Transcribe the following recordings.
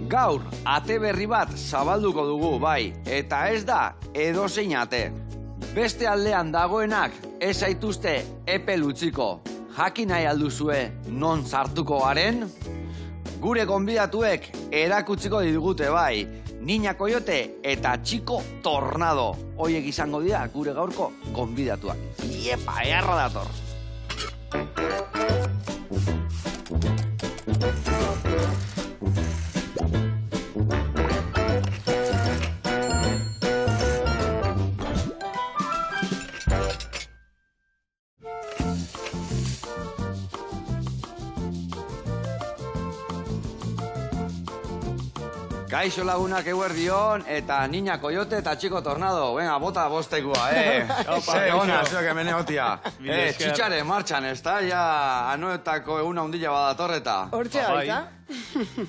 Gaur, ate berri bat zabalduko dugu, bai, eta ez da edozein ate. Beste aldean dagoenak ez zaituzte epel utziko. Jakin nahi alduzue non sartuko garen? Gure gonbidatuek erakutziko digute, bai. Niña Koiote eta Txiko Tornado. Hoiek izango dira gure gaurko gonbidatuak. Iepa, eharra dator. Kaixo lagunak eguerdion, eta Niña Koiote eta Txiko Tornado. Venga, bota bostekua, Ze hona, zuek hemen egotia. Txitxare martxan, ez da? Ja, anoetako eguna hundila badatorreta. Hortxe gaita.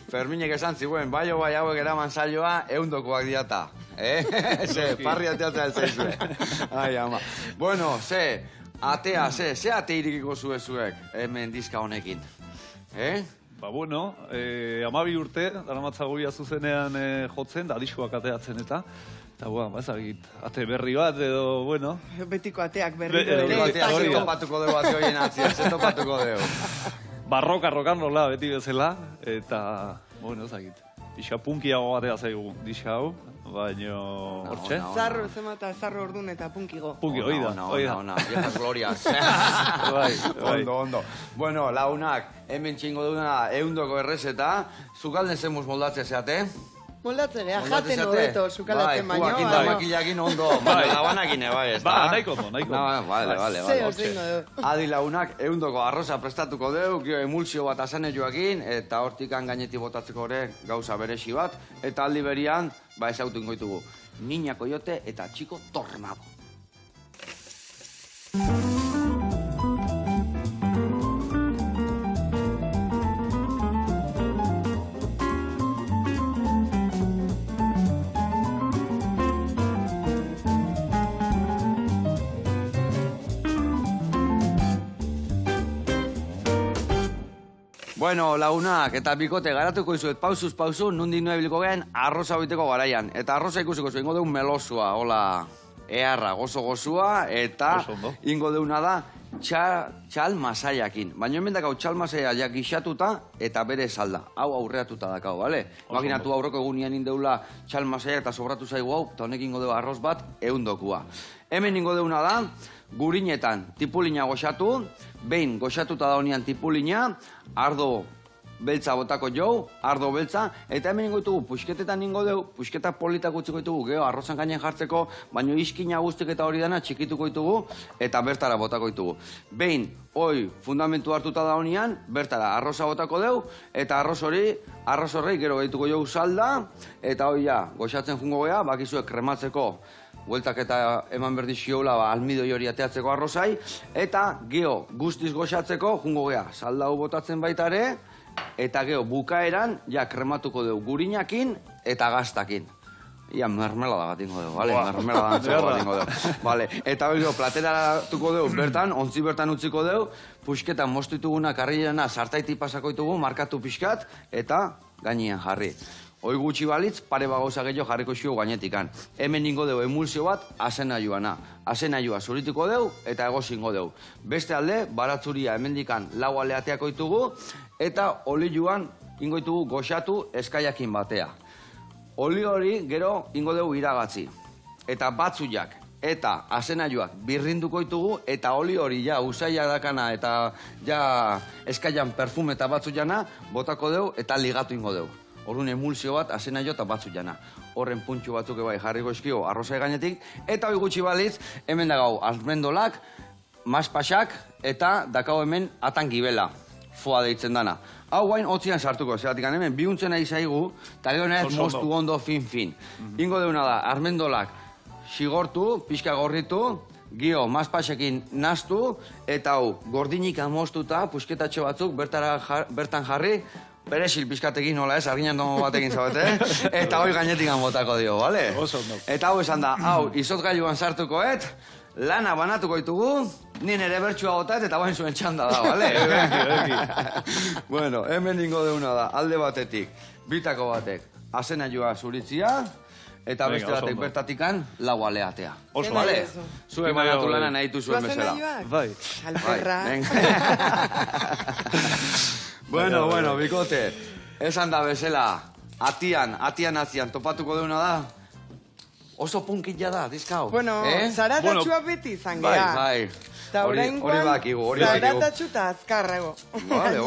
Ferminek esan ziguen, bai hauek eraman saioa, eundokoak diata. Ze, parri ateatzea elzaizue. Ai, ama. Bueno, ze ate irikiko zuek, hemen dizka honekin. Ba, bueno, 12 urte, daramatzagoia zuzenean jotzen, da diskoak ateatzen eta ezagit, ate berri bat edo, bueno... Betiko ateak berri ere. Betiko ateak zeto patuko dugu ate horien atzia, zeto patuko dugu. Barrokan nola beti bezala, eta, bueno, ezagit, diska punkiago batea zaigu, diska hau, baina... Hortxe? Zarro, zemata, zarro ordun eta punkigo. Punki, oida. Ona, viejas glorias. Ondo. Bueno, lagunak, hemen txingo duguna eundoko errezeta, zukalden zemuz moldatzea zeate? Moldatzea, jaten hobeto, zukalatzen baino. Bai, kuakin da makillakin ondo, labanakin bai, ez da? Naiko ondo. Vale. Zeo zingo du. Adi lagunak, eundoko arroza prestatuko deu, gio emulsio bat asane joakin, eta hortikan gainetik botatzeko ere gauza beresi bat, eta aldi berian, ezautu ingoitugu, Niña Koiote eta Txiko Tornado. Bueno, lagunak, eta bikote garatuko izuet pausuz pausu, nundik nuen biliko gehen arroza biteko garaian. Eta arroza ikusiko zuen, ingo deun melosua, hola, eharra, gozo-gozua, eta ingo deuna da txal masaiakin. Baina hemen dakau txal masaia gixatuta eta bere salda. Hau aurreatuta dakau, bale? Imaginatu aurreko egunean indeula txal masaia eta sobratu zaigu hau, eta honek ingo deu arroz bat eundokua. Hemen ingo deuna da, gurinetan tipulina goxatu, behin goxatuta da honean tipulina, ardo beltza botako jau, ardo beltza, eta hemen ingo ditugu, puxketetan ingo deu, puxketa politak utziko ditugu, geho, arrozan gainen jartzeko, baino iskina guztik eta hori dana txikituko ditugu, eta bertara botako ditugu. Behin, fundamentu hartuta da honean, bertara arroza botako deu, eta arroz horrei gero gehituko jau salda, eta hoi ja, goxatzen jungo geha, bakizuek krematzeko, bueltak eta eman berdi xiola almidoi hori ateatzeko arrozai, eta geho guztiz goxatzeko jungo geha, salda hau botatzen baita ere, eta geho bukaeran ja krematuko dugu gurinakin eta gaztakin. Ia mermelada bat ingo dugu, bale? Mermelada antzeko bat ingo dugu. Bale, eta hori plateratuko dugu bertan, ontzi bertan utziko dugu, puxketan moztuituguna karrilena sartaiti pasako ditugu, markatu pixkat, eta gainean jarri. Hoi gutxi balitz, pare bagauza gehiago jarriko xio gainetikan. Hemen ingo dugu emulsio bat, asenaioana. Asenaioa zuritiko dugu eta egozingo dugu. Beste alde, baratzuria hemendikan lau aleateako ditugu, eta olioan ingo ditugu goxatu eskaiakin batea. Oli hori gero ingo dugu iragatzi. Eta batzuiak eta asenaioak birrinduko ditugu, eta oli hori ja usaila dakana eta ja eskaian perfume eta batzuiana botako dugu eta ligatu ingo dugu. Horun emulsio bat, asenaio eta batzu jana. Horren puntxu batzuk bai jarriko eskio arrozai gainetik. Eta hori gutxi balitz, hemen dagau almendolak, maspasak eta dakau hemen atangibela. Foa deitzen dana. Hau guain hotzian sartuko, zeratik hemen bihuntzen nahi zaigu, eta gero nahez moztu ondo fin-fin. Ingo deuna da, almendolak xigortu, pixka gorritu, gio maspasekin naztu, eta hau gordinik amoztuta, pusketatxo batzuk bertan jarri, Beresil pizkatekin nola ez, arginan domo batekin zabete, eta hoi gainetik botako dio, bale? Eta hau esan da, hau izotgailuan sartuko lana banatuko ditugu, Nien ere bertxua gotat eta bain zuen txanda da, bale? Bueno, hemen ingo deuna da, alde batetik, bitako batek, azena joa zuritzia, eta beste batek bertatikan lau aleatea. Oso, bale? Zue manatu lana nahi zuen bezala. Bai. Alperra. Bueno, bikote, esan da bezala, atian topatuko deuna da, oso punkilla da, dizkau. Bueno, zaratatxua beti izan geha. Bai. Hori bakigu. Zaratatxu eta azkarrago. Vale,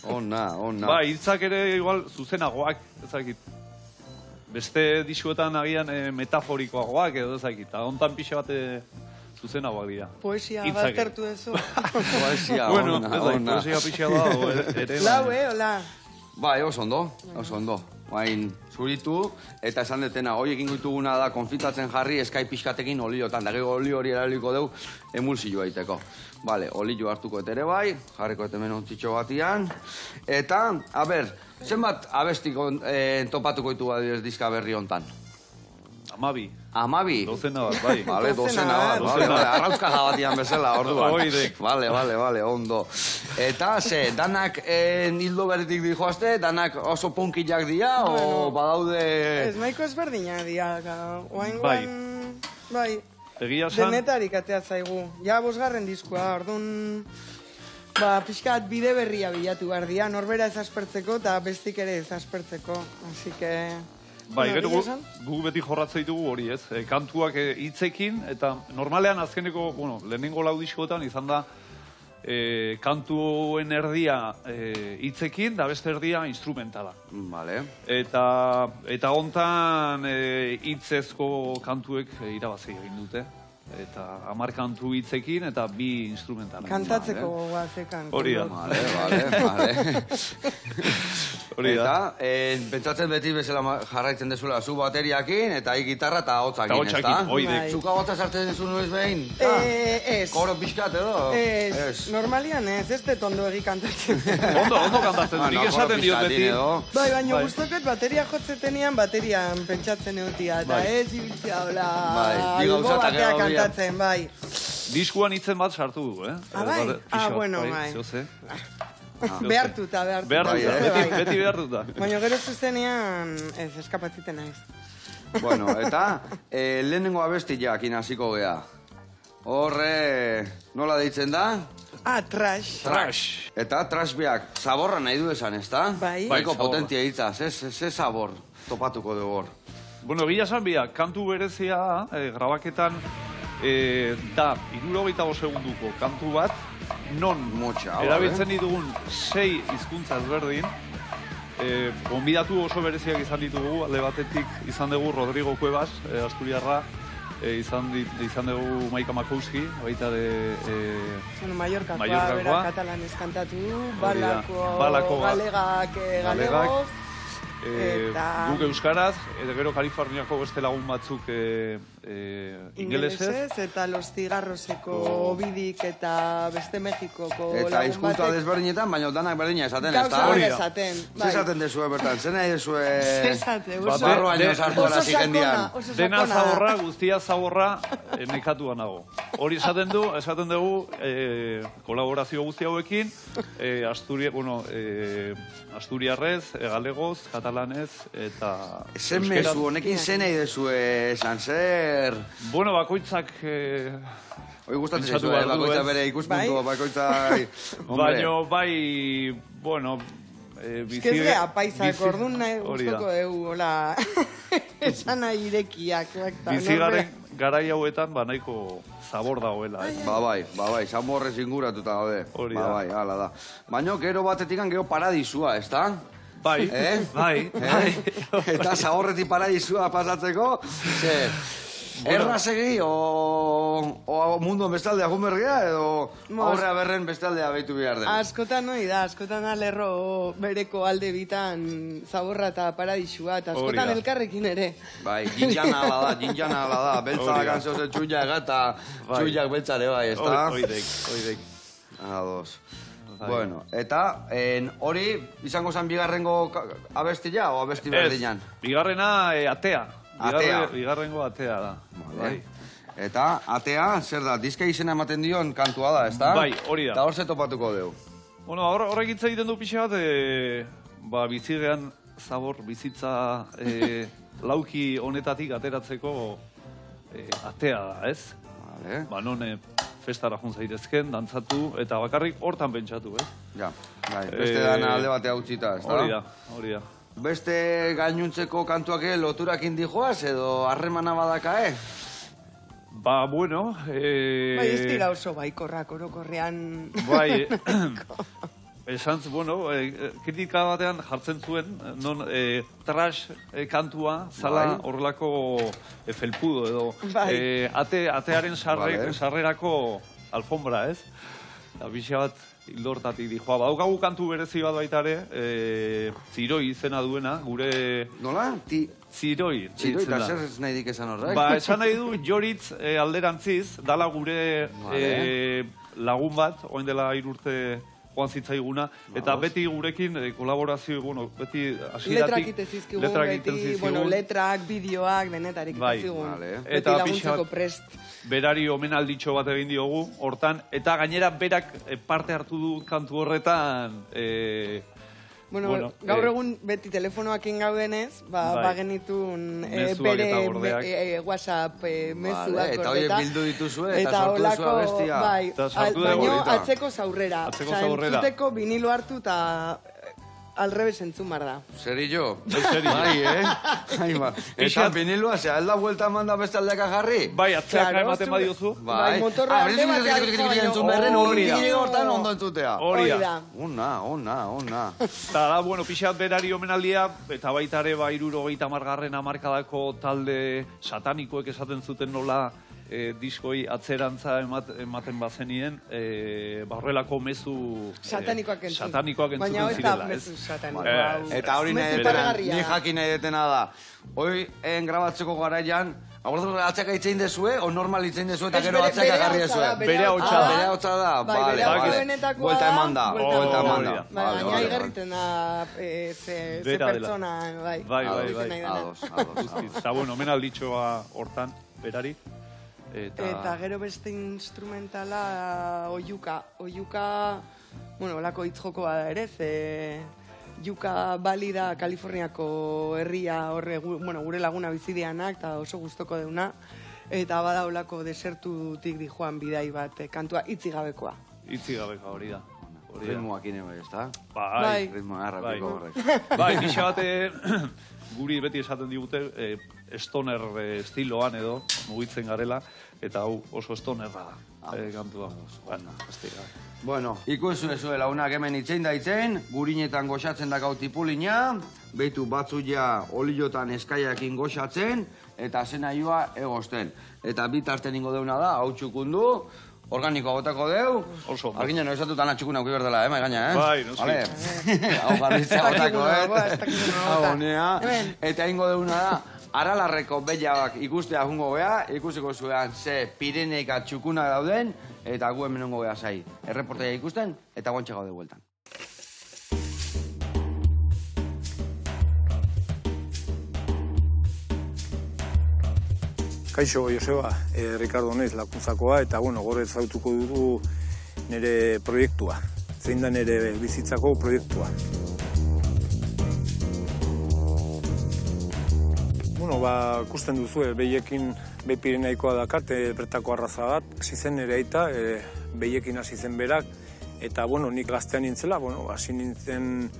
ona. Bai, hitzak ere igual zuzenagoak, ezakit. Beste disuetan agian metaforikoagoak edo ezakit. Eta hontan pixe bat zuzenagoak dira. Poesia baztertu dezu. Poesia, bueno, ona. Poesia pixe bat ere. Lau, hola. Bai, oso ondo. Bain, zuritu, eta esan detena, hoi egin goituguna da, konfitatzen jarri, eskai pixkatekin oliotan, da gero oli hori eraliko deu, emulsio aiteko. Vale, olio hartuko etere bai, jarriko etemen ontzitxo batian, eta, a ber, zenbat abestiko topatuko ditu adibidez diska berri hontan? 12. 12? Dozena bat, bai. Vale, dozena bat, arrauzkaja batian bezala, orduan. Oidek. Vale, ondo. Eta, danak hildo berritik dijoazte, danak oso punkillak dira, o badaude... Ez, nahiko ezberdinak dira, oaingoan... Bai. Egia san... Denetarik atea zaigu. Ja, 5. diskua, orduan... Pixkat bide berria bilatu behar dira, norbera ez aspertzeko eta bestik ere ez aspertzeko. Así que... Bai, gero gu beti jorratze ditugu hori, ez? Kantuak hitzekin, eta normalean azkeneko, lehenengo laudiskoetan izan da kantuen erdia hitzekin, da beste erdia instrumentala. Vale. Eta hontan hitzezko kantuek irabazi egin dute. Eta 10 kantu hitzekin eta 2 instrumentala. Kantatzeko goazekan. Hori da. Vale. Hori da. Eta, pentsatzen beti bezala jarraitzen dezula, zu bateriakin, eta gitarra eta hotzakin, ez da? Oidek. Zuka hotza sartzen dezu nuez behin? Ez. Koro pixkat edo? Ez. Normalian ez dut ondo egi kantatzen. Ondo kantatzen, nik esaten diot beti. Bai, baina guztoket bateria jotzetenian baterian pentsatzen eutia, eta ez ibiltzea hola albo batea kantatzen, bai. Diskuan hitzen bat sartu du, eh? Bai? Bueno, bai. Zehose. Behartuta. Beti behartuta. Baina gero zuzenean ez eskapatziten naiz. Bueno, eta lehenengo abestiak inaziko gea. Horre, nola deitzen da? Trash. Eta trashbeak zaborra nahi du esan, ez da? Bai. Baiko potentia hitza, ze zabor topatuko dugu hor. Bueno, gila esan biak, kantu berezia grabaketan da 75 segunduko kantu bat, non erabiltzen ditugun 6 hizkuntza ezberdin, gonbidatu oso bereziak izan ditugu, alde batetik izan dugu Rodrigo Cuevas, Asturiarra, izan dugu Maika Makowski, baita de... Mallorcakoa, bera katalanez kantatu, balako galegos, guk euskaraz, eta gero Kaliforniako beste lagun batzuk ingelesez. Eta Los Cigarroseko Obidik eta beste Mexikoko lagun batek. Eta hizkuntza desberdinetan, baina danak berdina esaten, ez da? Hori esaten. Zesaten dezue bertan, zen nahi dezue... Zesaten, barro baino sartu ara zikendian. Dena zaborra, guztia zaborra, nekatuan nago. Hori esaten dugu, kolaborazio guzti hauekin, Asturiarrez, galegoz, katalanez, eta... Zen mezu, honekin zen nahi dezue esan zer... Bueno, bakoitzak... Hoi gustatzen zezue, bakoitzak bere ikuspuntu, bakoitzak... Baina, bai, bueno... Bizkizgea paisak, orduan nahi guztoko egu, hola... Esan nahi irekiak. Bizigaren garai hauetan, nahiko zabor dagoela. Bai, zamorrez inguratuta gaude. Hori da. Bai, hala da. Baina, gero batetikan, gero paradisua, ez da? Bai, bai. Eta zaborretik paradisua pasatzeko, erra segi, o mundu bestaldea gumergia, edo aurrea berren bestaldea behitu behar den? Askotan noi da, askotan alerro bereko alde bitan zaborra eta paradisua, eta askotan elkarrekin ere. Bai, jinjana ala da, beltza kanzioze txuiak eta txuiak beltzare bai, ez da? Oidek. Ados. Bueno, eta hori izango zen bigarrengo abestia o abesti berdinan? Bigarrena atea. Bigarrengo atea da. Bai. Eta atea, zer da, diska izena ematen dion kantua da, ezta? Bai, hori da. Eta hor ze topatuko dugu. Bueno, horrek hitz egiten du pixa bat, bizigean zabor, bizitza lauki honetatik ateratzeko atea da, ez? Vale. Ba, non festara jun zaitezken, dantzatu, eta bakarrik hortan pentsatu, ez? Ja, bai, beste dana alde batea utzita, ez da? Hori da. Beste gainuntzeko kantuak loturak indi joaz, edo harremana badaka, Ba, bueno... Bai, ez dira oso baikorrak orokorrean... Bai, esantz, bueno, kritika batean jartzen zuen, non trash kantua, zala horrelako felpudo edo atearen sarrerako alfombra, ez? Eta bixa bat hildortatik dijoa. Badaukagu kantu berezi bat baita ere, Ziroi izena duena, gure... Nola? Ziroi. Ziroi, eta zer ez nahi dik esan horrek? Ba, esan nahi du Joritz alderantziz, dala gure lagun bat, oain dela 3 urte joan zitzaiguna, eta beti gurekin kolaborazio, bueno, beti letrak itezizkigun, beti, bueno, letrak, bideoak, denetarik itezizkigun. Beti laguntzeko prest. Berari omenalditxo bat egin diogu, hortan, eta gainera berak parte hartu du kantu horretan, Bueno, gaur egun beti telefonoakin gaudenez, ba genitun bere WhatsApp mezuak eta horiek bildu dituzue, eta sortu duzu abestia. Baina atzeko zaurrera. Entzuteko vinilo hartu eta alrebes entzun bar da. Seri jo? Bai, Eta vinilua, ze alda vuelta manda beste aldeka jarri? Bai, atzeak ematen badiozu. Bai, motorra alde batean entzun berren, hortan ondo entzutea. Hori da. Ona. Eta da, bueno, pixat berari omenaldia, eta baita ere 70. hamarkadako talde satanikoek esaten zuten nola diskoi atzerantza ematen bazenien, horrelako mezu satanikoak entzuten zirela. Baina ez da mezu satanikoa. Eta hori ni jakin nahi detena da. Hoi grabatzeko garaian, atzaka itzein dezue, o normal itzein dezue, eta gero atzaka garri dezue? Bere hotza da. Bere hotza da, bale. Buelta eman da. Baina igarriten da ze pertsona, bai. Ados. Eta bueno, omenalditxoa hortan, berari. Eta gero beste instrumentala oiuka, bueno, olako hitz-joko bada ere, Yuka Bali da Kaliforniako herria horre, bueno, gure laguna bizidianak, eta oso gustoko deuna, eta bada olako desertutik dijoan bidai bat, kantua itzigabekoa. Itzigabekoa hori da. Ritmoak ine bai, ez da? Bai. Ritmoa errapiko horrek. Bai, pixa bate guri beti esaten digute, stoner estiloan edo, mugitzen garela, eta hau oso stonerra da, kantua. Bueno, ikusten zuen lagunak hemen itzein da itzein, gurinetan goxatzen da gau tipulina, behitu batzuia oliotan eskaiakin goxatzen, eta zena joa egosten. Eta bitarten ingo deuna da, hau txukundu, organikoa botako deu. Oso. Arginen, oizatutan atxukuna uki berdela, gaina, Bai, noski. Hau jarritzea botako, Hau honea. Eta ingo deuna da, Aralarreko behiak ikustea jungo gea, ikusiko zuean ze Pireneika txukunak dauden, eta gu hemen hongo gea zai. Erreportaia ikusten, eta guantxe gaude bueltan. Kaixo, Joseba, Ricardo Neiz lakuntzakoa, eta bueno, gore zautuko dugu nire proiektua. Zein da nire bizitzako proiektua. Bueno, ikusten duzu, behiekin behi Pireneikoa dakate, bertako arraza bat. Hasi zen nire aita, behiekin hasi zen berak, eta bueno, nik gaztean nintzela, hasi nintzen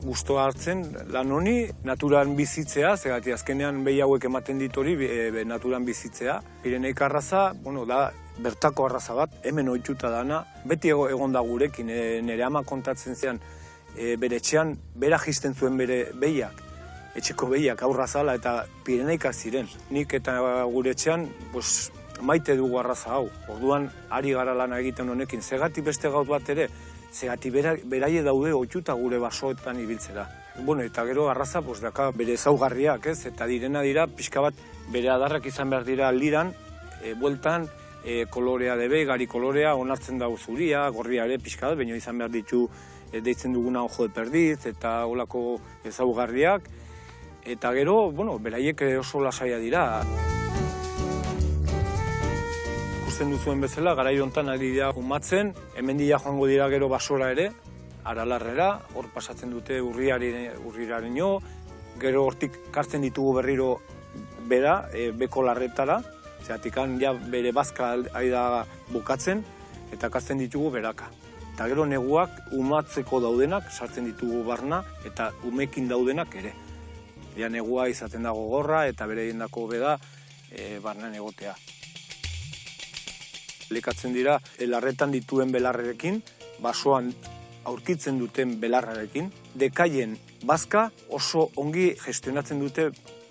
gustoa hartzen lan honi, naturan bizitzea, zegati azkenean behi hauek ematen ditori naturan bizitzea. Pireneika arraza, da bertako arraza bat, hemen ohituta dana, beti egon da gurekin, nire ama kontatzen zean, bere etxean, bera jisten zuen bere behiak, etxeko behiak aurra zala eta Pireneikak ziren. Nik eta gure etxean, maite dugu arraza hau. Orduan, ari gara lana egiten honekin. Zegati beste gaut bat ere, zegati beraie daude ohituta gure basoetan ibiltzera. Bueno, eta gero arraza, daka bere ezaugarriak, ez? Eta dira, pixka bat, bere adarrak izan behar dira liran, bueltan, kolorea debe, gari kolorea, onartzen dago zuria, gorria ere pixka bat, baina izan behar ditu deitzen duguna ojo de perdiz, eta olako ezaugarriak. Eta gero, beraiek oso lasaia dira. ikusten duzuen bezala, garai hontan ari dira umatzen, hemendia joango dira gero basora ere, Aralarrera, hor pasatzen dute urrirareno, gero hortik kartzen ditugu berriro bera, beko larretara, zeratikan ja bere bazka ari da bukatzen, eta kartzen ditugu beraka. Eta gero neguak umatzeko daudenak sartzen ditugu barna, eta umekin daudenak ere. Ja negua izaten dago gorra, eta bere dako beda barnan egotea. Lekatzen dira, larretan dituen belarrekin, basoan aurkitzen duten belarrarekin, dekaien bazka oso ongi gestionatzen dute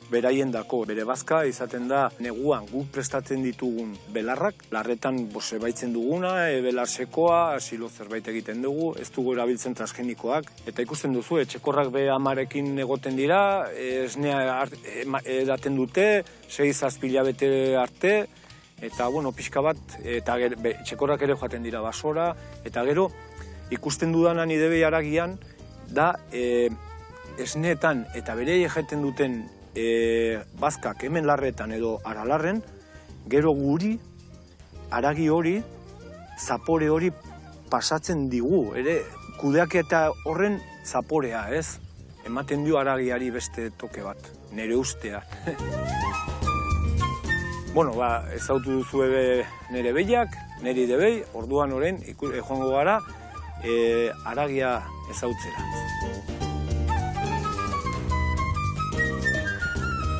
beraien dako. Bere bazka izaten da neguan guk prestatzen ditugun belarrak, larretan baitzen duguna, belar sekoa, asilo zerbait egiten dugu, ez dugu erabiltzen transgenikoak, eta ikusten duzu, txekorrak be amarekin egoten dira, esnea edaten dute, 6-7 hilabete arte, eta, bueno, pixka bat, eta txekorrak ere joaten dira basora, eta gero, ikusten dudanan idebei haragian, da esneetan eta berei jaiten duten bazkak hemen larretan edo Aralarren, gero guri, haragi hori, zapore hori pasatzen digu, ere kudeaketa horren zaporea, ez? Ematen dio haragiari beste toke bat, nire ustea. Bueno, ezautu duzu nire behiak, nire idebei, orduan orain joango gara, haragia ezautzera.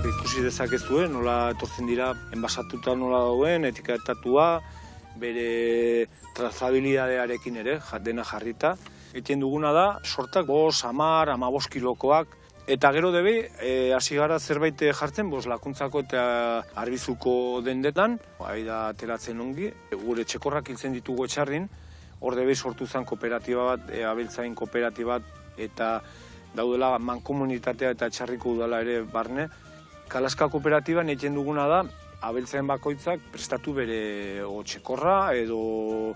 Ikusi dezakezue, nola etortzen dira, enbasatuta nola dauen, etiketatua, bere trazabilidadearekin ere, dena jarrita. Egiten duguna da, sortak 5, 10, 15 kilokoak, eta gero debe, hasi gara zerbait jartzen, lakuntzako eta arbizuko dendetan, da ateratzen ongi, gure txekorrak hiltzen ditugu etxarrin, hor debe sortu zen kooperatiba bat, abeltzain kooperatiba bat, eta daudela mankomunitatea eta txarriko udala ere barne. Kalaska kooperatiban egiten duguna da, abeltzain bakoitzak prestatu bere txekorra edo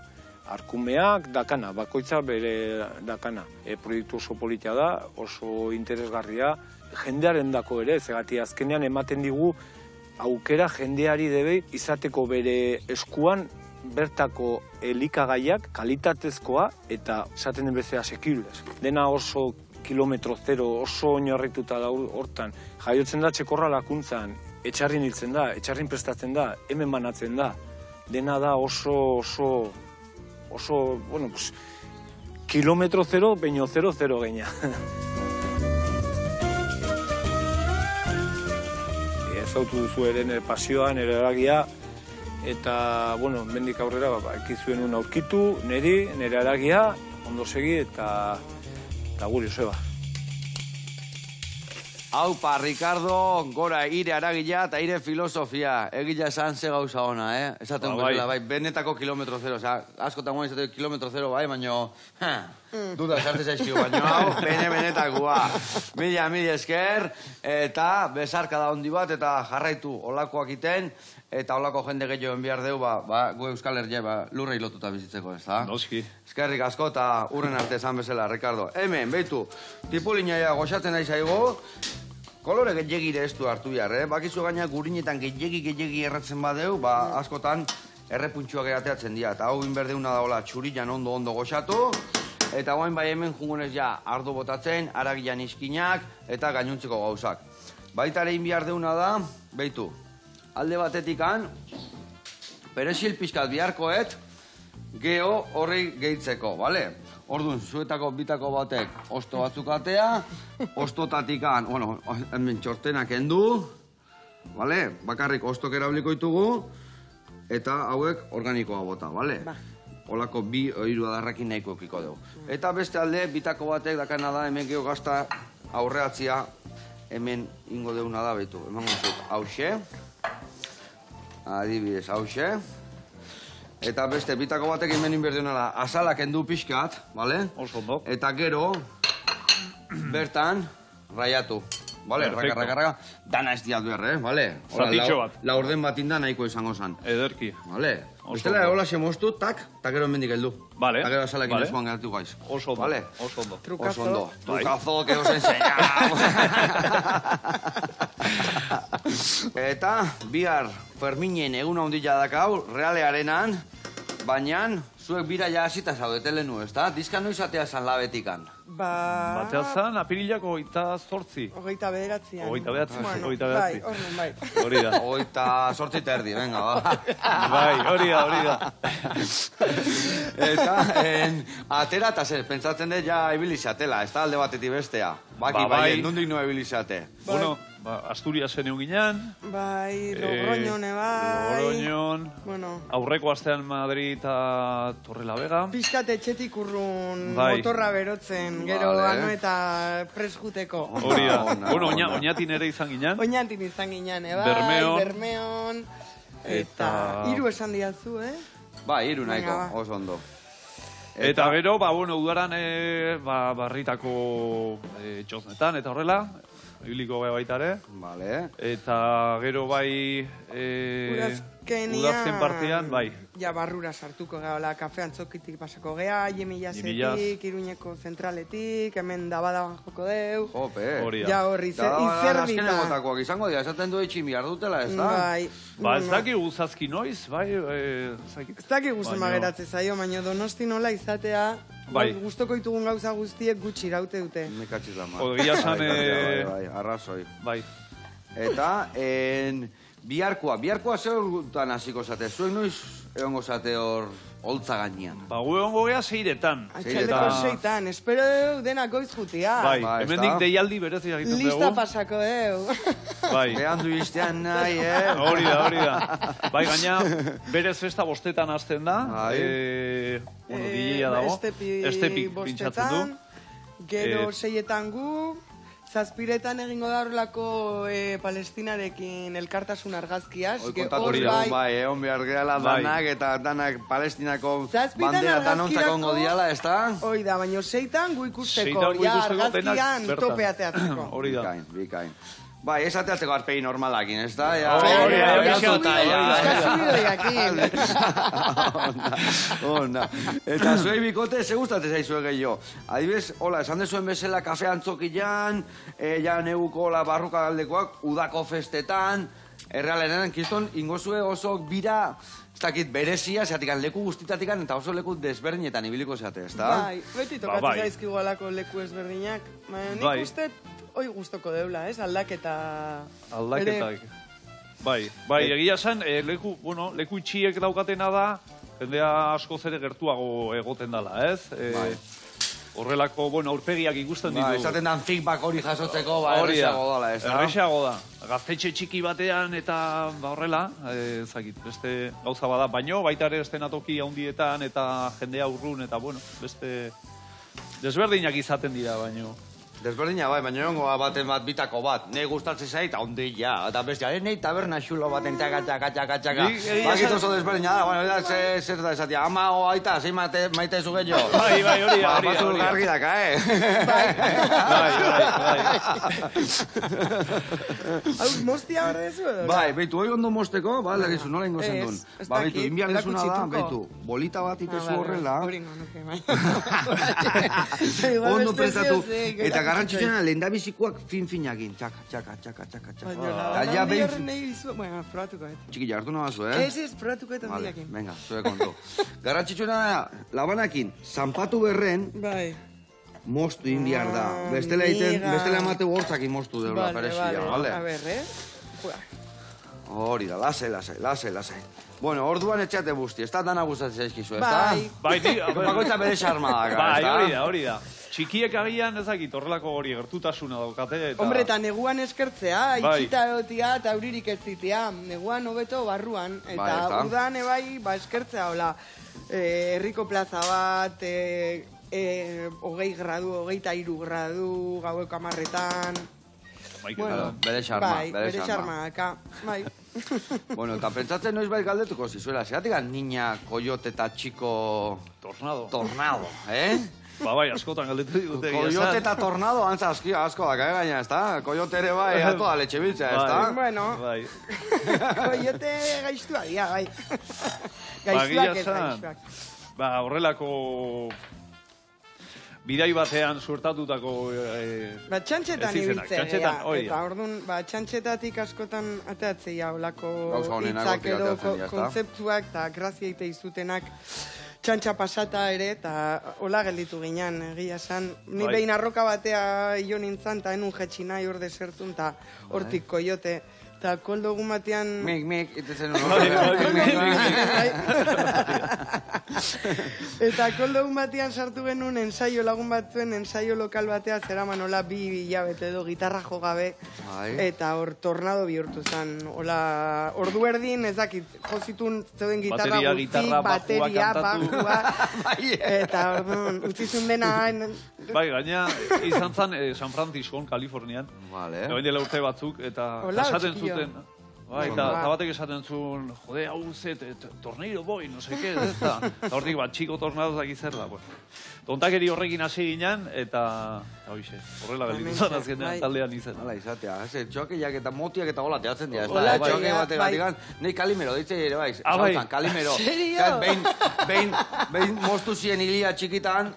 arkumeak dakana, bakoitza bere dakana. Proiektu oso politia da, oso interesgarria, jendearen dako ere, zegati azkenean ematen digu aukera jendeari debe izateko bere eskuan bertako elikagaiak kalitatezkoa eta esaten den bezala asekibles. Dena oso kilometro zero, oso oinarrituta da hortan. Jaiotzen da txekorra lakuntzan, etxarrin hiltzen da, etxarrin prestatzen da, hemen banatzen da. Dena da oso, bueno, pues, kilometro zero, baino 0-0 gaina. Ezautu duzu ere nire pasioa, nire eragia, eta, bueno, mendik aurrera, ekizuen un aurkitu, nire haragia, ondo segi, eta guri, zeba. Aupa, Ricardo, gora ire haragila eta ire filosofia. Egila esan ze gauza ona, Esaten bezala, bai, benetako kilometro zero. Askotan guen izateko kilometro zero, bai, baino... Duda, esarte zaizkigu, baino hau, benetakoa. Mila esker, eta besarka da hondi bat, eta jarraitu olakoak iten, eta olako jende gehiago behar deu, gu Euskal Herria lurrei lotuta bizitzeko, ez da? Noski. Eskerrik asko eta urren arte esan bezala, Ricardo. Hemen, behitu, tipulinaia goxatzen nahi zaigo, kolore gehiagire ez du hartu behar, Bakizu gaina gurinetan gehiagi erratzen badeu, askotan errepuntxuak erateatzen dira. Eta hau inberdeuna daola txurilan ondo goxatu, eta guain bai hemen jungunez ja ardo botatzen, haragian iskinak eta gainuntzeko gauzak. Baita ere behar deuna da, behitu, alde batetikan, perexil pixkat biharkoet, geho horri gehitzeko, bale? Orduan, zuetako bitako batek osto batzuk atea, ostotatikan, bueno, hemen txortenak endu, bale? Bakarrik ostok erabiliko ditugu, eta hauek organikoa bota, bale? Olako 2-3 adarrakin nahiko ekiko dugu. Eta beste alde, bitako batek dakana da, hemen geho gazta aurreatzia, hemen ingo deuna da, behitu. Hemen guztiak, hauxe, adibidez, hauxe, eta beste bitako batek hemen inberdeuna da, azalak endu pixkat, bale? Oso ondo. Eta gero, bertan, raiatu. Bale, raka, dana ez diatu erre, bale? Zatitxo bat. Laurden bat inda nahiko izango zan. Ederki. Bale? Bestela egola semostu, tak, eta gero mendik heldu. Bale. Eta gero azalekin ezuan geratu gaiz. Oso ondo. Bale? Oso ondo. Trukazo. Trukazo, que os enseñamos. Eta bihar Ferminen egun handia dakau, Realearenan, baina zuek bira ja hasita zaudete lehenu, ezta? Diska noiz atea zan labetikan? Batea zan, apirilako 28. 29. 29. Bai, orduan, bai. Hori da. 28 eta erdi, venga, ba. Bai, hori da. Eta, atera eta zer, pentsatzen dut ja ibilizatela, ez da alde batetik bestea. Baki, bai, nondik no ibilizate. Bueno, Asturiasen egon ginen. Bai, Logroñon, bai. Logroñon. Bueno. Aurreko astean Madrid eta Torrelavega. Piskat etxetik urrun motorra berotzen, gero ano eta presjuteko. Hori da. Bueno, oinatin ere izan ginen. Oinatin izan ginen, bai, Bermeon. Eta hiru esan diazu, Ba, hiru nahiko, oso ondo. Eta gero, udaran barritako txosnetan, eta horrela, ibiliko baita ere. Vale. Eta gero bai... Udazken partean, bai. Ja, barrura sartuko gehala, kafe antzokitik pasako gea, Jemillazetik, Iruñeko zentraletik, hemen dabada joko deu. Jope. Ja, horri, izerbita. Azkene botakoak izango dira, esaten du etxin behar dutela, ez da? Bai. Ba, ez daki guzazki noiz, bai, ez daki guzema geratzen zaio, baina Donosti nola izatea, guztoko ditugun gauza guztiek gutxi iraute dute. Mekatxiz da, Odegia san... Bai, arrazoi. Bai. Eta, biharkoa zer urgutan hasiko zate, zuen noiz egongo zate hor holtza gainean? Ba, gu egongo gea 6-etan. Atxaldeko 6-etan, espero deu denak goiz jutia. Bai, hemendik deialdi berezi egiten dugu. Lista pasako deu. Bai. Behandu iztean nahi, Hori da. Bai, gaina, berez festa 5-etan hasten da. Bueno, DJ-a dago. Estepik pintxatzen du. Gero 6-etan gu. 7-etan egingo da horrelako Palestinarekin elkartasun argazkiaz. Kontatu hori dago, bai, egon behar gehala danak eta danak Palestinako bandera danontzak ongo diala, ez da? Hoi da, baina 6-etan gu ikusteko, ja argazkian topeateatzeko. Hori da. Bikain. Bai, ez ateatzeko arpegi normalakin, ez da? Hori Onda. Eta zuei bikote, ze gustatzen zaizue gehiago. Adibidez, hola, esan dezuen bezala kafe antzokian, ja neguko barruka galdekoak, udako festetan, errealenan, kiston, ingozue oso bira, ez dakit berezia, zeatik leku guztitatik eta oso leku desberdinetan ibiliko zeate, ez da? Bai, beti tokatzen zaizkigu alako leku ezberdinak. Nik uste, hoi guztoko deula, ez? Aldaketak. Bai, egia zen, leku itxiek daukatena da, jendea asko zere gertuago egoten dela, ez? Horrelako, aurpegiak ikusten ditu. Esaten dan feedback hori jasotzeko, erresago dala, ez da? Erresago da. Gaztetxe txiki batean eta horrela, ezakit, beste gauza bada, baino, baita ere estenatoki handietan eta jendea urrun, eta beste desberdinak izaten dira, baino. Desberdina bai, baina egongo baten bat bitako bat. Nei gustatzen zait, haundi ja. Eta bestia, nei taberna xulo baten txaka. Bakit oso desberdina da, zer da esatia. Ama o aita, zein maite zu gehiago. Bai, hori. Batzul gargi daka, Hau, mostia horre zu edo? Bai, behitu, hori ondo mosteko, legizu, nola ingo zen duen. Ba, behitu, inbiar dezuna da, behitu, bolita bat itezu horrela. Hori ingo nuke, bai. Ondo prestatu, eta garrantzitsuena lehendabizikoak fin-finakin, txaka. Baina, nahi dizu, bueno, probatuko, Txiki, jartu nabazu, Ez, probatuko eta handiakin. Venga, zue kontu. Garrantzitsuena da, labanakin, zanpatu berren, mostu indiar da. Bestela emate bortzakin mostu deula, perexia, bale? A ver, Hori da, lasai. Bueno, orduan etxeate busti, ez da dana gustatzen zaizkizu, ez da? Bai, bakoitza bere xarmadaka, ez da? Bai, hori da. Txikiek agian ezakit horrelako hori gertutasuna daukate. Hombre, eta neguan eskertzea, itxita egotia eta auririk ez zitea. Neguan hobeto barruan, eta udan ebai eskertzea, hola, herriko plaza bat, 20 gradu, 23 gradu, gaueko 10etan. Bere xarmadaka, bai. Bueno, eta pentsatzen noiz bai galdetuko zizuela, zeatik niña, koyote eta txiko... Tornado, Bai, askotan galdetu digute. Koyote eta tornado antza asko da, gaina, ez da? Koyote ere bai, ato da letxe biltzea, ez da? Bueno, koyote gaiztua dia, bai. Gaiztuak ez, gaiztuak. Horrelako... bidai batean suertatutako txantxetan ibiltzea, eta orduan, txantxetatik askotan ateatzea olako hitzak edo kontzeptuak eta grazia ite izutenak txantxa pasata ere, eta hola gelditu ginen, egia esan. Ni behin arroka batea hilo nintzen, eta enun jetxi nahi hor desertun, eta hortik koiote. Eta koldo egun batean... Mik, itezen Eta koldo egun batean sartu genuen ensaio lagun batzuen, ensaio lokal batea, zeraman hola 2 hilabete edo gitarra jo gabe, eta hor tornado bihurtu zen. Hola, ordu erdin, ez dakit, jozitun zeuden gitarra guzti, bateria, bakua, eta orduan, utzizun dena... Bai, gaina, izan zen San Francisco, Kalifornian, gain dela urte batzuk, eta esaten zuten, eta batek esaten zuen, jode, hau zet, torneiro boi, no seke, eta hortik bat, txiko tornadoz zer da. Tontakeri horrekin hasi ginen, eta horrela gelditu zan azkenean taldean izan. Hala izatea, txoakeiak eta motiak eta hola teatzen dira. Txoakei bategatik, nahi kalimero, ditzen ere baiz. Kalimero. Behin moztu ziren hilia txikitan,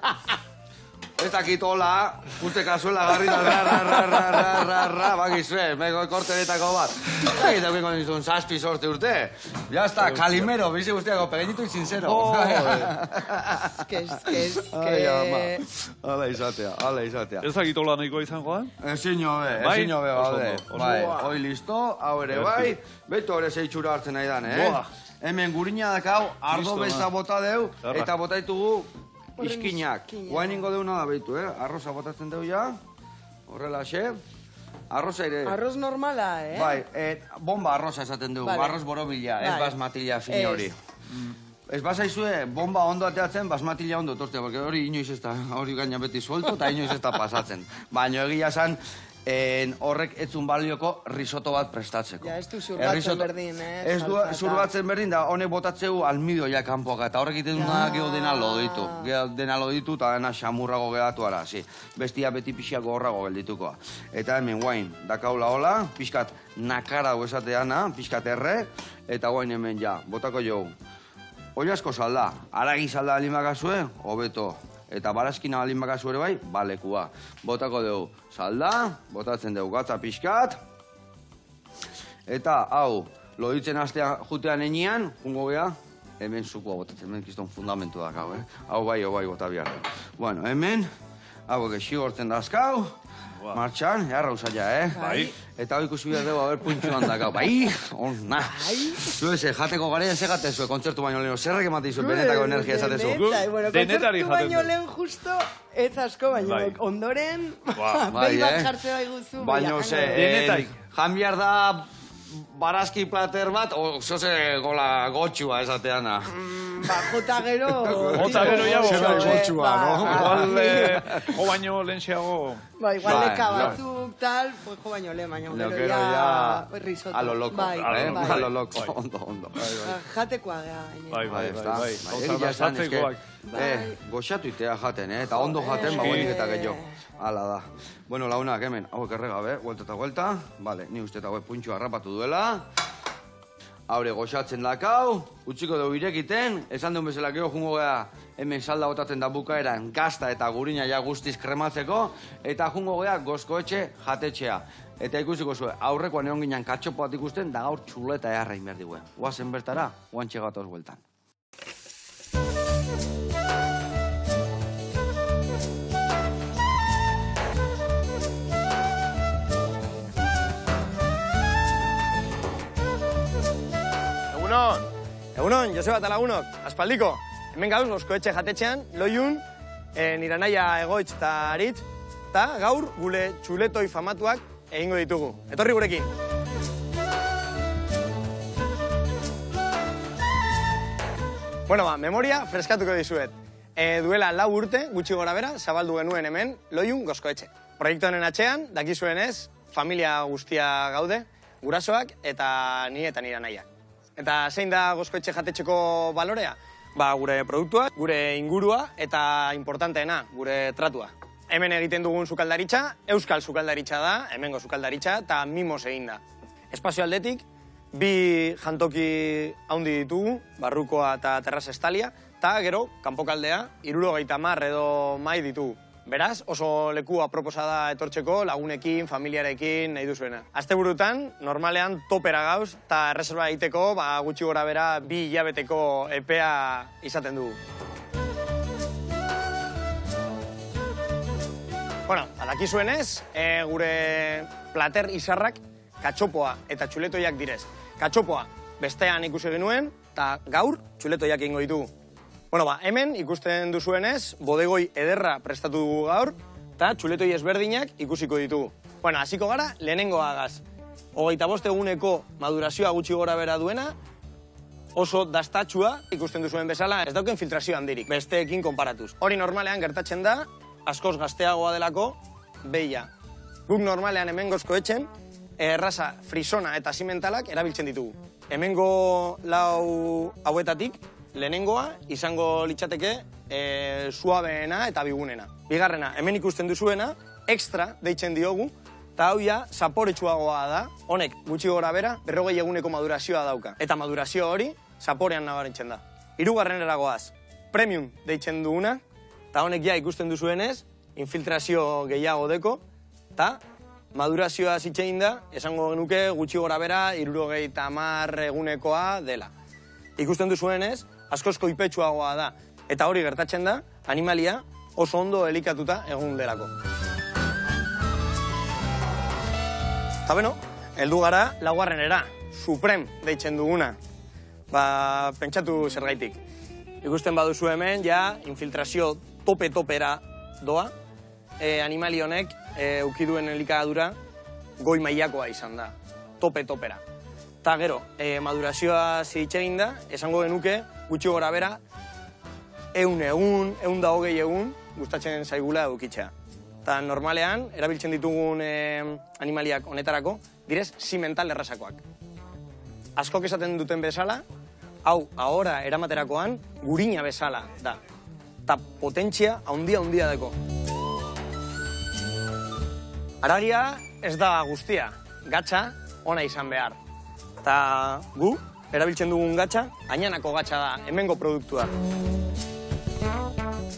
ez dakit hola, uste kasuela garri da, bakizue, meko korteretako bat. Eta egiteko nizun 7-8 urte. Ya está, kalimero, bizi guztiako, pequeñito y sincero. Hala izatea. Ez dakit hola nahikoa izango da? Ezin hobe, baude. Hoi listo, hau ere bai, beto ere zeitxura hartzen nahi dan, Hemen gurina dakau, ardo beza bota deu, eta bota ditugu iskinak. Guain ingo deuna da behitu, arroza botatzen deu ja. Horrela xe. Arroza ere... Arroz normala, Bai, bomba arroza esaten dugu. Arroz borobila, ez basmatila fin hori. Ez basaizue, bomba ondo ateatzen, basmatila ondo tortzea, porque hori inoiz ez da, hori gaina beti suelto, eta inoiz ez da pasatzen. Baina egia zan, horrek etzun balioko risotto bat prestatzeko. Ja, ez du zurbatzen berdin, Ez du zurbatzen berdin, da honek botatzeu almidioia kanpoaka, eta horrek iten duna geho dena loditu. Dena loditu eta dena xamurrago geratu ara, bestia beti pixiako horrago gelditukoa. Eta hemen guain, dakaula hola, pixkat nakarau esateana, pixkat erre, eta guain hemen ja, botako jo. Hoi asko salda, aragi salda alimakazue, hobeto. Eta barazkina balin bakazu ere bai, balekua. Botako dugu salda, botatzen dugu gatza pixkat. Eta, hau, loditzen astea jutean enean, jungo geha, hemen zukua botatzen, hemen kiston fundamentu dakau, Hau bai, bota behar. Bueno, hemen, hau egexi gortzen dazkau, martxan, jarra usaila, Bai. Eta hau ikusi behar dugu, haber puntxuan dakau. Bai, ona. Zueze, jateko garean segate zuen, kontzertu baino lehen, zerrek emate izuen benetako energia esate zuen. Kontzertu baino lehen justo, ez asko, baino ondoren, behi bat jartzea iguzu. Baino, janbiar da barazki plater bat, zoze gola gotxua esateana. Jota gero... Jota gero jago. Gotxua, no? Igual, jo baino lehen xeago... Igual leka batzuk, tal, jo baino lehen, baino gero ja... Risotto. A lo loco, a lo loco, ondo. Jatekoa da. Bai. Egia esan, goxatu itea jaten, eta ondo jaten, bagoenik eta gehiago. Hala da. Bueno, launak hemen, hauek erregabe, huelta eta huelta. Bale, ni uste eta hauek puntxua harrapatu duela. Haure goxatzen dakau, utziko dugu irekiten, esan duen bezala geho jungo geha hemen salda botatzen da bukaeran gazta eta gurina ja guztiz krematzeko, eta jungo geha gozkoetxe jatetxea. Eta ikusiko zuen, aurrekoan egon ginen katxopo bat ikusten, da gaur txuleta eharra inberdiguen. Guazen bertara, guantxe gatoz bueltan. Egunon, Joseba eta lagunok, aspaldiko. Hemen gauz, Gozkoetxe jatetxean, loiun, nire naia Egoitz eta Aritz, eta gaur gure txuletoi famatuak egingo ditugu. Etorri gurekin. Bueno, memoria freskatuko dizuet. Duela 4 urte, gutxi gora bera, zabaldu genuen hemen, loiun Gozkoetxe. Proiektu honen atxean, dakizuenez, familia guztia gaude, gurasoak eta ni eta nire naia. Eta zein da Gozkoetxe jatetxeko balorea? Gure produktua, gure ingurua eta importanteena, gure tratua. Hemen egiten dugun sukaldaritza, euskal sukaldaritza da, hemengo sukaldaritza, eta mimos egin da. Espazio aldetik, 2 jantoki handi ditugu, barrukoa eta terraz estalia, eta gero, kanpokaldea, 70 edo mai ditugu. Beraz, oso leku aproposa da etortzeko, lagunekin, familiarekin, nahi duzuena. Asteburutan, normalean topera gauz, eta erreserba egiteko, gutxi gora bera, 2 hilabeteko epea izaten dugu. Bueno, dakizuenez, gure plater izarrak katxopoa eta txuletoiak direz. Katxopoa bestean ikusi genuen, eta gaur txuletoiak egingo ditugu. Bueno, hemen ikusten duzuenez, bodegoi ederra prestatu dugu gaur, eta txuletoi ezberdinak ikusiko ditugu. Bueno, hasiko gara, lehenengoa agaz. 25 eguneko madurazioa gutxi gora bera duena, oso dastatxua ikusten duzuen bezala, ez dauken filtrazio handirik, besteekin konparatuz. Hori normalean gertatzen da, askoz gazteagoa delako, behia. Guk normalean hemen gozkoetxen, erraza frisona eta simentalak erabiltzen ditugu. Hemengo 4 hauetatik, lehenengoa izango litzateke suabeena eta bigunena. Bigarrena, hemen ikusten duzuena, extra deitzen diogu, eta hau ja zaporetsuagoa da, honek gutxi gora bera, 40 eguneko madurazioa dauka. Eta madurazio hori, zaporean nabaritzen da. Hirugarrenera goaz, premium deitzen duguna, eta honek ja ikusten duzuenez, infiltrazio gehiago deko, eta madurazioa zitzein da, esango genuke gutxi gora bera, 70 egunekoa dela. Ikusten duzuenez, askoz koipetsuagoa da, eta hori gertatzen da, animalia oso ondo elikatuta egun delako. Eta beno, heldu gara laugarrenera, Supreme deitzen duguna. Pentsatu zergaitik. Ikusten baduzu hemen, ja, infiltrazio tope-topera doa. Animali honek ukiduen elikadura goi mailakoa izan da, tope-topera. Eta gero, madurazioa zitxegin da, esango genuke, gutxi gora bera, 100 egun, 120 egun, gustatzen zaigula edukitzea. Eta normalean, erabiltzen ditugun animaliak honetarako, direz, simental errazakoak. Askok esaten duten bezala, hau, ahora eramaterakoan, gurina bezala da. Eta potentzia handia deko. Haragia ez da guztia, gatza ona izan behar. Eta gu, erabiltzen dugun gatza, Añanako gatza da, hemengo produktua.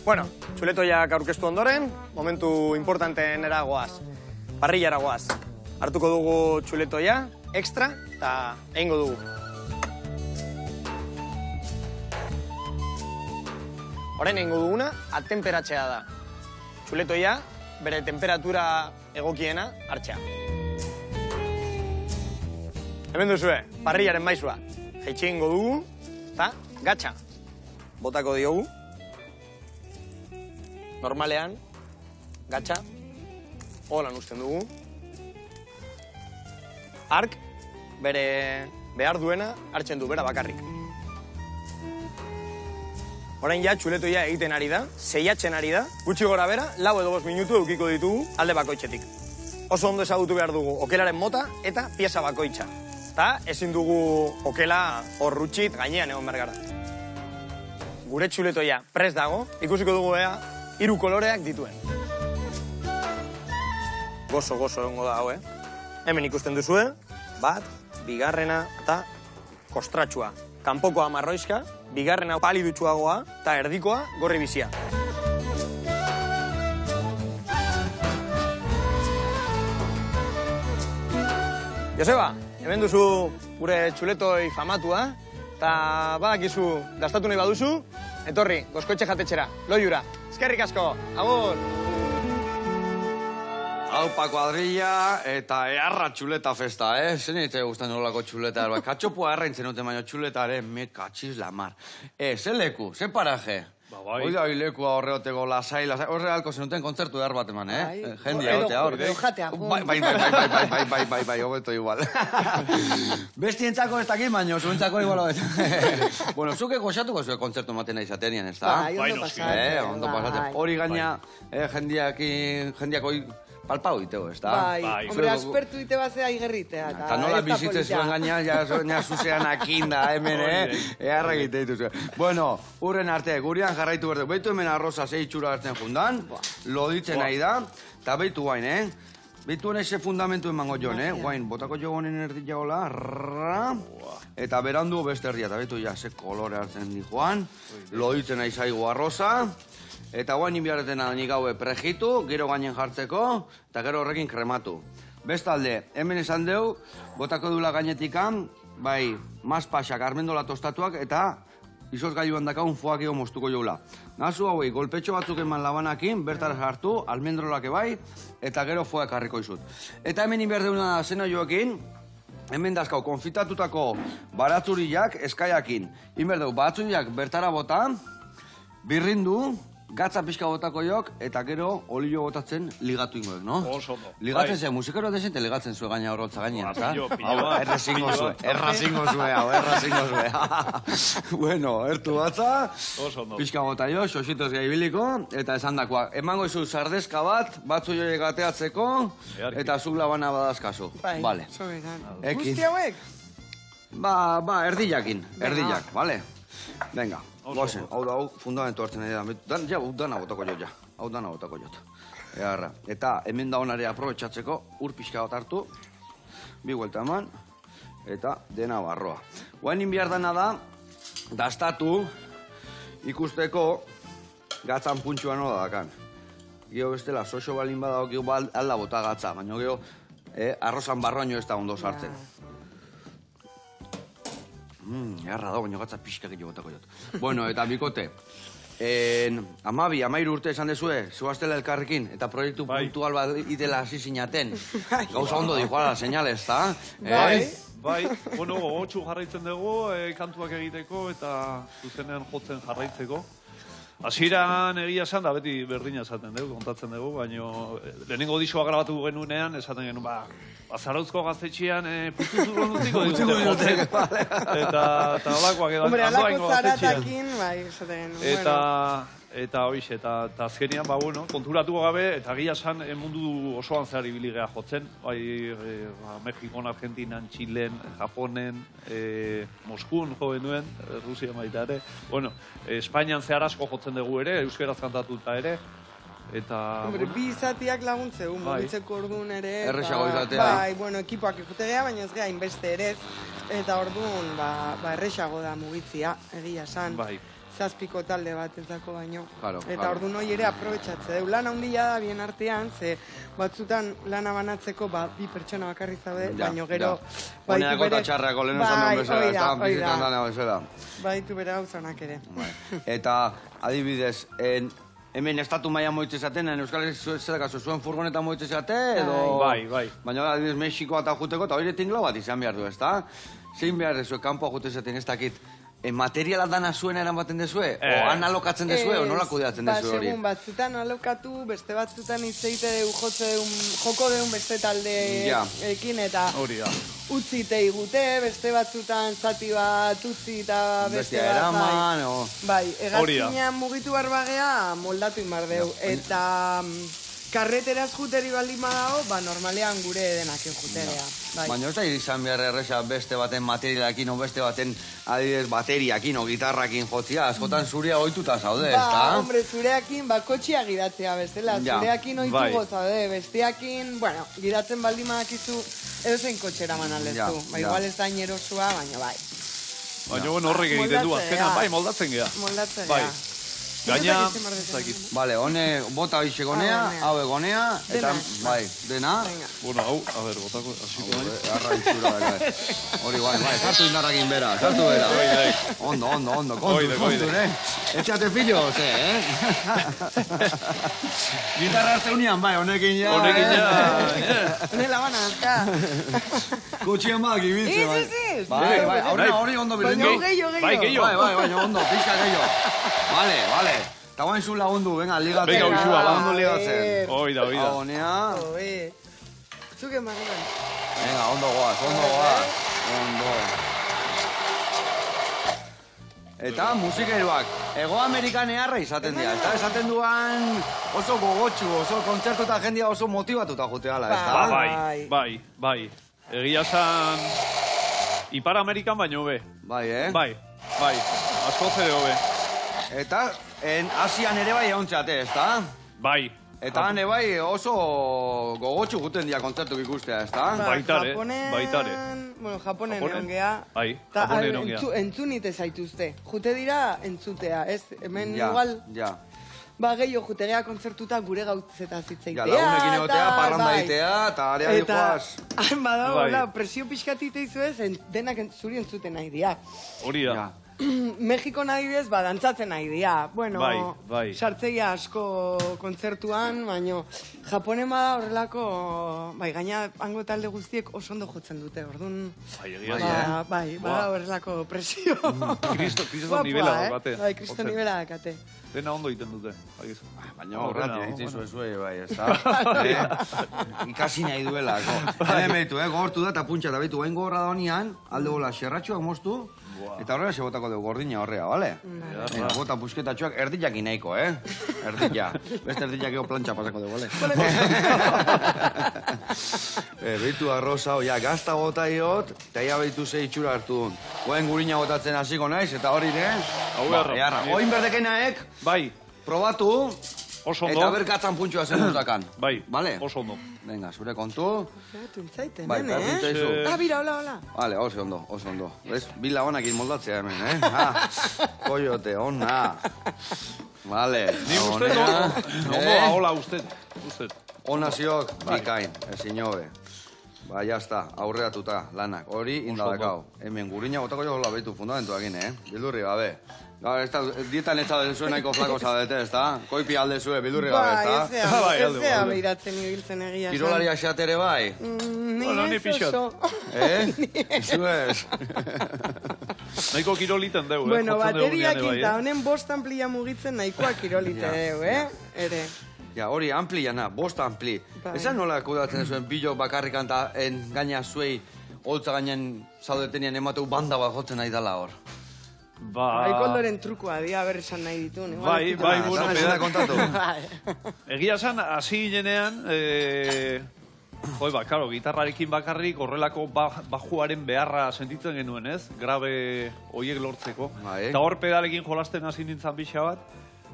Bueno, txuletoiak aurkeztu ondoren, momentu importanteenera goaz, parrillara goaz. Hartuko dugu txuletoia, extra, eta egingo dugu. Horren egingo duguna, atemperatzea da. Txuletoia, bere temperatura egokiena hartzea. Hemen duzue, parrillaren maizua. Jaitxe egingo dugu, eta gatza. Botako diogu. Normalean, gatza, holan usten dugu. Ark, bere behar duena, hartzen du, bera bakarrik. Orain ja, txuletoia egiten ari da, seiatzen ari da, gutxi gora bera, 4 edo 5 minutu eukiko ditugu alde bakoitzetik. Oso ondo ezagutu behar dugu okelaren mota eta pieza bakoitza. Eta ezin dugu okela horrutxit gainean egon bergara. Gure txuletoia prest dago, ikusiko dugu ea 3 koloreak dituen. Gozo egongo da hau, Hemen ikusten duzue, 1, 2 eta kostratxua. Kanpokoa marroizka, 2 palidutsuagoa eta erdikoa gorri bizia. Joseba, hemen duzu gure txuletoi famatua, eta badakizu dastatu nahi baduzu, etorri, Goskoetxe jatetxera, loiura. Eskerrik asko, agur! Aupa kuadrilla eta earra txuleta festa, Zen egite guztan nolako txuleta. Katxopua erraintzen duten baino txuletare, me katxiz la mar. Ze leku, ze paraje? Oida hoi lekua horreoteko lasai. Horre halko zenuten kontzertu behar bat eman, Jendia, hor. Edo jatea. Bai, hobeto igual. Bestientzako ez dakit, baino, zuentzako igual hobeto. Bueno, zuke goxatuko zuen kontzertu ematen nahi zatenien, ez da? Bai, ondo pasatzen. Hori gaina, jendiako palpau iteo, ez da? Bai, hombre, aspertu ite bazea igerritea. Eta nola bizitzen zuen gaina, ja zuzean akinda, hemen, eharra egite dituzue. Bueno, urren arte, gurean jarraitu berde. Beitu hemen arroza 6 txura hartzen jundan, loditzen nahi da, eta beitu guain, Beitu honek ze fundamentu emango joan, guain, botako jo honen erdia hola, eta berandu beste erdia, eta beitu ja, ze kolore hartzen di joan, loditzen nahi zaigu arroza, Eta guain inbiarretena nik haue prejitu, gero gainen jartzeko, eta gero horrekin krematu. Bestalde, hemen esan deu, botako dula gainetikan, bai, mazpaxak, armendola tostatuak, eta izozgailuan dakagun foakio moztuko joula. Nazu hauei, golpetxo batzuk eman labanakin, bertara hartu, almendrolak bai, eta gero foak harriko izut. Eta hemen inberdeuna zena joekin, hemen dazkau, konfitatutako baratzuriak eskaiakin. Inberdeu, baratzuriak bertara bota, birrindu, gatza pixka botako jok, eta gero olio botatzen ligatu ingoek, no? Oso ondo. Ligatzen zen, musikero desente ligatzen zuen gaina horrotza gainean, eta? Hau, errazingo zue. Bueno, ertu batza, pixka bota jo, sositoz gaibiliko, eta esan dakoa. Emango izu sardezka bat, batzu joiek ateatzeko, eta zuk labana badazkazu. Bai, soberan. Guzti hauek? Ba, erdillak, bale? Venga. Goazen, hau da, fundamentu hartzen nahi da. Ja, hau dana botako jot, ja. Hau dana botako jot. Eta hemen da honare aprobetxatzeko, ur pixka bat hartu, bi huelta eman, eta dena barroa. Guain behar dana da, dastatu, ikusteko, gatzan puntxua nola dakan. Gio bestela, soxo balin badago, gio alda bota gatza, baina gio, arrozan barroaino ez da ondo sartzen. Eharra da, baina gatza pixka gehiago botako jot. Bueno, eta bikote, 12 urte esan dezue, zuaztela elkarrekin, eta proiektu puntual bat itela hasi zinaten. Gauza ondo dijoala, señales, eta? Bai, bueno, gogotxu jarraitzen dugu, kantuak egiteko eta zuzenean jotzen jarraitzeko. Hasieran egia esan da beti berdina esaten dugu, kontatzen dugu, baina lehenengo diskoa grabatu genuenean, esaten genuen, Zarauzko gaztetxean putuzurron utziko dute. Eta olakoak edo andoaingo gaztetxean. Eta hoiz, eta azkenean, konturatuko gabe, eta egia esan mundu osoan zehar ibili geha jotzen. Mexikon, Argentinan, Txilen, Japonen, Moskun jo genuen, Rusia baita ere. Espainian zehar asko jotzen dugu ere, euskeraz kantatuta ere. Bi izatiak laguntzeu, mugitzeko orduan ere. Erresago izatea. Bai, ekipoak ikutegea, baina ez geha inbeste ere. Eta orduan, erresago da mugitzia, egia esan. Zazpiko talde bat ez dako baino. Eta orduan hori ere aprobetxatze deu. Lan handia da bien artean, ze batzutan lana banatzeko bi pertsona bakarri zaude, baino gero... Honeako eta txarrako lehen osan duen bezala, ez da, bizitan dana bezala. Baitu bere gauzanak ere. Eta, adibidez, hemen estatu maia moitze zaten, Euskal Herri zuen furgoneta moitze zate, edo... Bai. Baina, adibidez, Mexikoa eta juteko, eta hori tinglo bat izan behar du, ez da? Zein behar dezue, kanpoa jute zaten ez dakit, materiala dana zuen eramaten dezue? O analokatzen dezue, o nola kudeatzen dezue hori? Segun batzutan alokatu, beste batzutan izteite joko deun beste taldeekin, eta utzite igute, beste batzutan zati bat utzi eta beste bat... eraman, o... Bai, egazkinean mugitu barbagea moldatu inbardeu, eta... Karreteraz juteri baldin badago, normalean gure denaken juterea. Baina ez da izan behar erresa beste baten materialakin o beste baten adibidez bateriakin o gitarrakin jotzia, askotan zurea ohituta zaude, ez da? Hombre, zureakin kotxia gidatzea bestela, zureakin ohituko zaude, besteakin, gidatzen baldin badakizu edozein kotxera manalezu. Igual ez da inerosua, baina bai. Baina horrek egiten du, azkenan, moldatzen geha. Moldatzen geha. Gaina, Bale, hone bota hoxe gonea, hau egonea, eta, bai, dena. Bueno, hau, a ver, botako, asiko nahi. Arra itxura, bai. Hori, bai, sartu indarrakin bera, sartu bera. Ondo, kontu, Etxate fillo, ze, Gitarra hartze unian, bai, honekin ja. Honela bana, azka. Kutxien bak, ibiltze, bai. Bai, hori ondo bilindu. Bai, gehiago. Bai, ondo, pixka gehiago. Vale. Eta guain zu lagundu, venga, ligatzen. Venga, uxua, lagundu ligatzen. Oida. Honea. Zuken barruan. Venga, ondo goaz. Eta musikeroak, Ego Amerikanearra izaten dira. Eta esaten duan oso gogotxu, oso kontzertu eta jendia oso motivatuta juteala, ez da? Bai. Egia esan, Ipar Amerikan baino be. Bai, Bai. Asko zede hobe. Eta Asian ere bai egontzeate, ez da? Bai. Eta hane bai oso gogotxu guten dira kontzertuk ikustea, ez da? Baitare. Bueno, Japonen egon geha. Bai, Japonen egon geha. Entzunite zaituzte. Jute dira entzutea, ez? Hemen igual... Ja. ba, gehiago jutegea kontzertuta gure gautzeta zitzeitea. Ja, lagunekin egotea, parranda ditea, eta area dijoaz. Eta, bada, presio pixkatite izu ez, denak zuri entzuten nahi dira. Hori da. Mexiko nahi bez, dantzatzen nahi dira. Bueno, sartzeia asko kontzertuan, baina Japonen bada horrelako, gaina hango talde guztiek oso ondo jotzen dute, orduan... Bada horrelako presio. Kristo nivela dakate. Bai, kristo nivela dakate. Dena ondo egiten dute. Baina horretik egiten zuen, ez da? Ikasi nahi duelako. Hemen behitu, gortu da eta puntxa eta behitu, hain gorra da honian, alde gola xerratxoak moztu, eta horrela se botako dugu gordina horrea, bale? Bota pusketatxoak erdiak inaiko, Erdila. Beste erdiak ego plantxa pasako dugu, bale? Behitu arroza, gazta gota iot, eta ia behitu ze itxura hartu duen. Goen gurina gotatzen hasiko naiz, eta hori, oin berdekinaek, probatu, eta berkatzan puntxua zen dutakan. Bai, oso ondo. Venga, zure kontu. Tuntzaiten, bira, hola. Vale, oso ondo. Bila honakin moldatzea hemen, Koyote, ona. Vale. Ni usted ondo, hola, usted. Ona ziok, bikain, ezin jobe. Ba, jazta, aurreatuta lanak. Hori indadakau. Hemen gurina botako jo hola behitu fundamentuak ine, Bildurri gabe. Gaur, dietan ez da zuen nahiko flako zabete, ez da? Koipi alde zue, bildurri gabe, ez da? Ez zea behiratzen ibiltzen egia. Kirolaria xatere bai? Ni ez oso. Zuez? Nahiko kiroliten dugu, Bueno, bateriak eta honen bost amplia mugitzen nahikoa kirolite dugu, Ere. Ja, hori ampliana, bost ampli. Esan nola kudatzen zuen bilo bakarrik anta gaina zuei holtza gainen zaudetenian emateu banda bat jotzen nahi dala hor. Aikoldoren trukoa, dia berresan nahi ditu. Bai, bueno, peda kontatu. Egia esan, hasi ginean, karo, gitarrarekin bakarrik horrelako bajuaren beharra sentitzen genuen, ez? Grabe hoiek lortzeko. Eta hor pedalekin jolasten hasi nintzen pixa bat,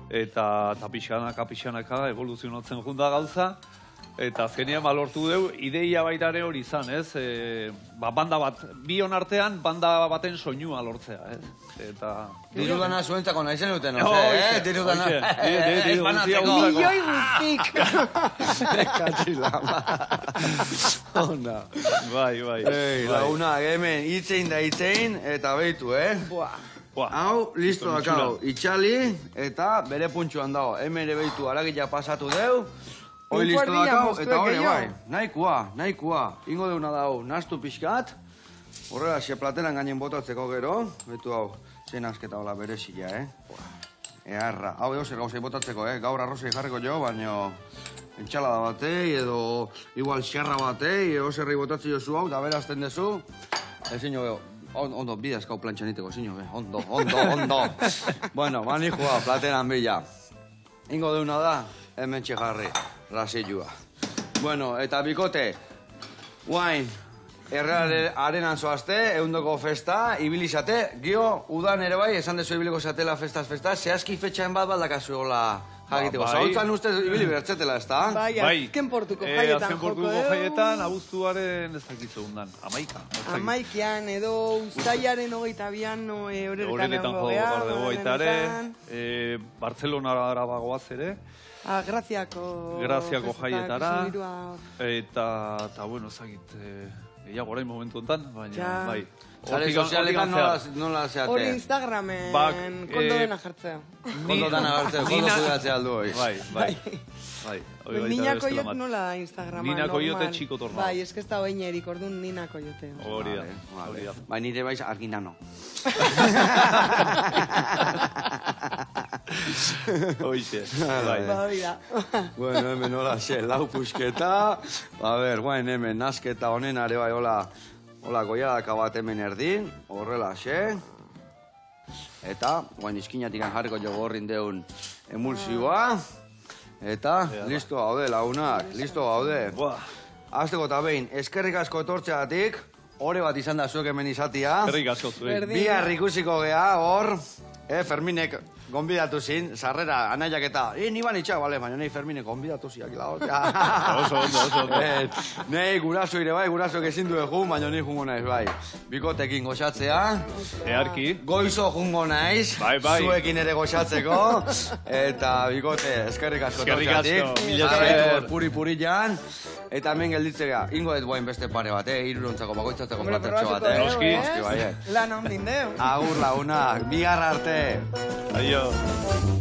eta pixanaka evoluzionatzen junda gauza, eta azkenean lortu dugu, ideia baitare hori izan, ez? Banda bat, bion artean, banda baten soinua lortzea, ez? Eta... Dirudana zuentzako nahi zen duten, Dirudana. Milioi guztik. Katxilama. Ona. Bai. Launa, hemen, itzein, eta behitu, Hau, listo dakau, itxali, eta bere puntxuan dago. Hemen ere behitu, aragila pasatu deu. Hoi listo dakau, eta hori bai. Nahikoa. Ingo deuna dau, nastu pixkat. Horrela, plateran gainen botatzeko gero. Betu hau, zen asketa hola berezila, Earra. Hau, zer gauzei botatzeko, Gaur arrozei jarriko jo, baino... Entxalada batei, edo... Igual xerra batei, edo zerrei botatzi jozu hau, da berazten dezu. Ezin jo, ondo, bidazkau plantxaniteko, ezin jo, ondo. Bueno, manijua, plateran bila. Ingo deuna da, hemen txejarri. Rasilua. Bueno, eta bikote, guain, arenan zoazte, eundoko festa, ibilizate, gio, udan ere bai, esan dezu ibiliko zatela festaz, zehazki fetxaen bat baldakazu hola jakiteko. Zaholtzan ustez ibili bertzetela, ez da? Bai, azken portuko jaietan joko jaietan, abuztuaren ez dakitzu undan, Amaikian, edo ustaiaren 22an horretan hogeita Bartzelonara bagoaz ere. Graziako jaietara, eta bueno, ezagit, gehiago orain momentu enten, baina, bai. Sare sozialetan nola zeate? Hori Instagramen kondo dena jartzea. Kondo dena jartzea, kondo zudatzea aldu hoi. Bai. Nina Koyot nola da Instagrama, Nina Koyote txiko torna. Bai, ez que ez da oinerik, orduan Nina Koyote. Hori da. Bai, nire baiz arginano. Hoize. Bai da. Bueno, hemen hola xe, lau pusketa. A ber, guain hemen nasketa honen are bai, hola goiadaka bat hemen erdin, horrela xe. Eta, guain izkinatik jarriko jo gorrin deun emulsioa. Eta, listo gaude, launak, listo gaude. Azteko eta behin, eskerrik asko etortzeatik, ore bat izan da zuek hemen izatia. Eskerrik asko zuek. Bihar ikusiko gea, hor, Ferminek gonbidatu zin, sarrera anaiak eta, ni ban itxak, bale, baina nahi Ferminek gonbidatu ziak, Oso ondo. Nei guraso ire bai, guraso ezin du egun, baina ni jungo naiz, bai. Bikotekin goxatzea. Earki. Goizo jungo naiz. Bai. Zuekin ere goxatzeko. Eta bikote, eskerrik asko. Eskerrik asko. Puri jan. Eta hemen gelditzea, ingo dut guain beste pare bat, irurontzako bakoitzatzeko platertxo bat, Noski. Lan ondin deu. Agur lagunak, bihar arte. Aio.